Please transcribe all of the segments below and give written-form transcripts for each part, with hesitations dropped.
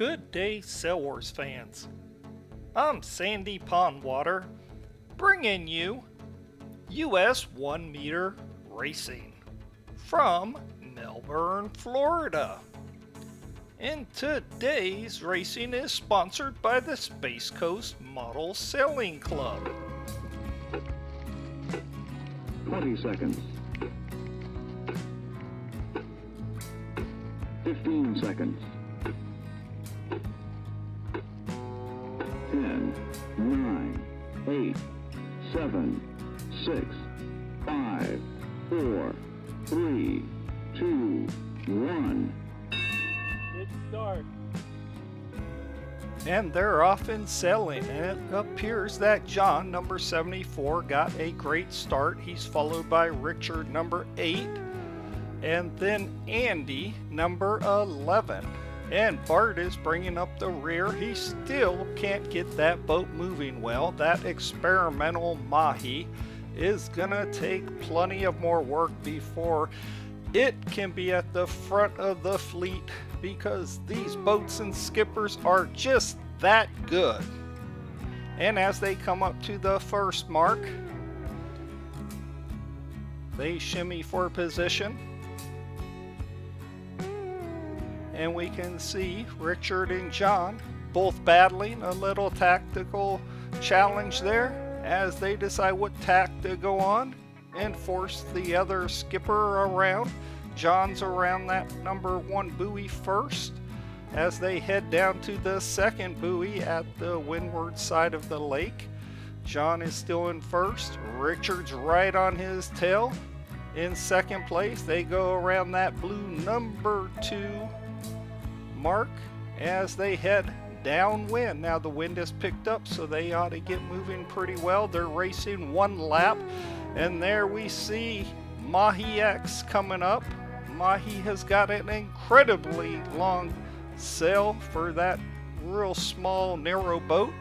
Good day, Sail Wars fans. I'm Sandy Pondwater, bringing you US1M Racing from Melbourne, Florida. And today's racing is sponsored by the Space Coast Model Sailing Club. 20 seconds. 15 seconds. 10, 9, 8, 7, 6, 5, 4, 3, 2, 1. Good start. And they're off and sailing, and it appears that John, number 74, got a great start. He's followed by Richard, number 8, and then Andy, number 11. And Bart is bringing up the rear. He still can't get that boat moving well. That experimental Mahi is gonna take plenty of more work before it can be at the front of the fleet, because these boats and skippers are just that good. And as they come up to the first mark, they shimmy for position. And we can see Richard and John both battling a little tactical challenge there as they decide what tack to go on and force the other skipper around. John's around that number 1 buoy first as they head down to the second buoy at the windward side of the lake. John is still in first. Richard's right on his tail in second place. They go around that blue number 2 mark as they head downwind. Now the wind has picked up, so they ought to get moving pretty well. They're racing one lap, and there we see Mahi X coming up. Mahi has got an incredibly long sail for that real small narrow boat,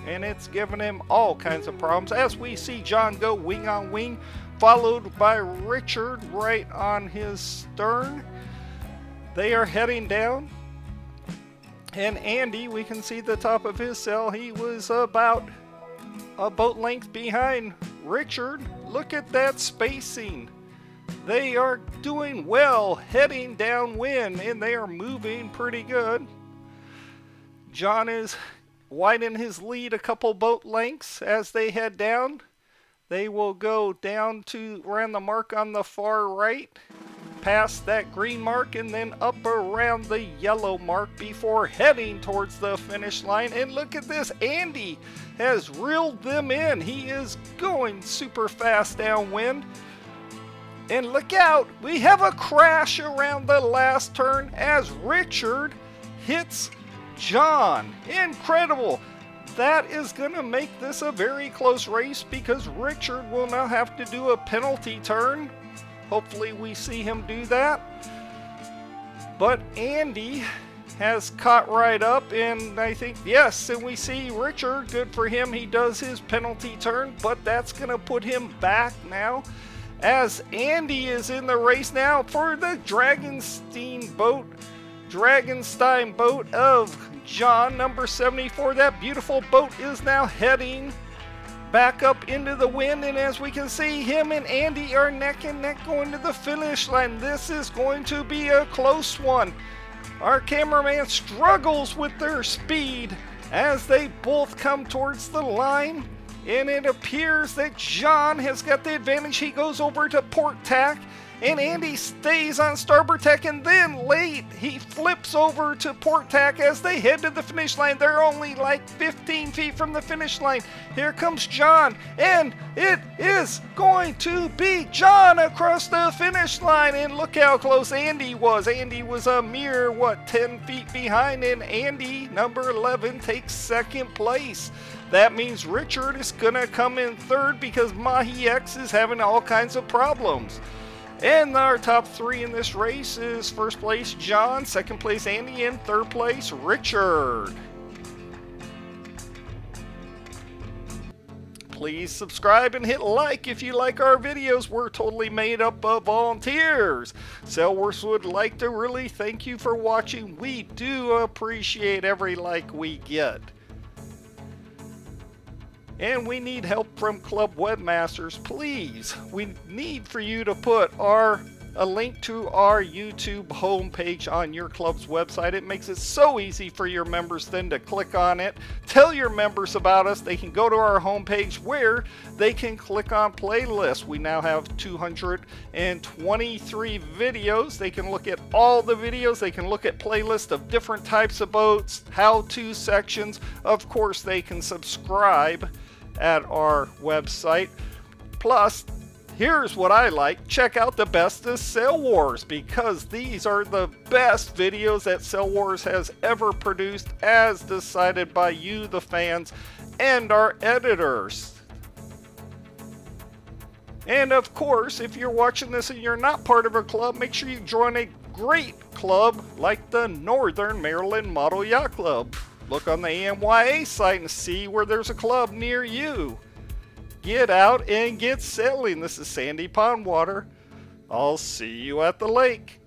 and it's giving him all kinds of problems as we see John go wing on wing, followed by Richard right on his stern. They are heading down. And Andy, we can see the top of his sail. He was about a boat length behind Richard. Look at that spacing. They are doing well heading downwind, and they are moving pretty good. John is widening his lead a couple boat lengths as they head down. They will go down to around the mark on the far right, past that green mark, and then up around the yellow mark before heading towards the finish line. And look at this, Andy has reeled them in. He is going super fast downwind. And look out, we have a crash around the last turn as Richard hits John. Incredible. That is going to make this a very close race, because Richard will now have to do a penalty turn. Hopefully we see him do that. But Andy has caught right up, and I think, yes, and we see Richard, good for him, he does his penalty turn, but that's going to put him back now as Andy is in the race now for the Dragonstein boat of John, number 74. That beautiful boat is now heading back up into the wind, and as we can see, him and Andy are neck and neck going to the finish line. This is going to be a close one. Our cameraman struggles with their speed as they both come towards the line, and it appears that John has got the advantage. He goes over to port tack, and Andy stays on starboard tack, and then late he flips over to port tack as they head to the finish line. They're only like 15 feet from the finish line. Here comes John, and it is going to be John across the finish line, and look how close Andy was. Andy was a mere, 10 feet behind, and Andy, number 11, takes second place. That means Richard is gonna come in third because Mahi X is having all kinds of problems. And our top 3 in this race is first place John, second place Andy, and third place Richard. Please subscribe and hit like if you like our videos. We're totally made up of volunteers. Sailworks would like to really thank you for watching. We do appreciate every like we get. And we need help from club webmasters. Please, we need for you to put a link to our YouTube homepage on your club's website. It makes it so easy for your members then to click on it. Tell your members about us. They can go to our homepage where they can click on playlists. We now have 223 videos. They can look at all the videos. They can look at playlists of different types of boats, how-to sections. Of course, they can subscribe at our website. Plus, here's what I like. Check out the Best of Sail Wars, because these are the best videos that Sail Wars has ever produced, as decided by you, the fans, and our editors. And of course, if you're watching this and you're not part of a club, make sure you join a great club like the Northern Maryland Model Yacht Club. Look on the AMYA site and see where there's a club near you. Get out and get sailing. This is Sandy Pond Water. I'll see you at the lake.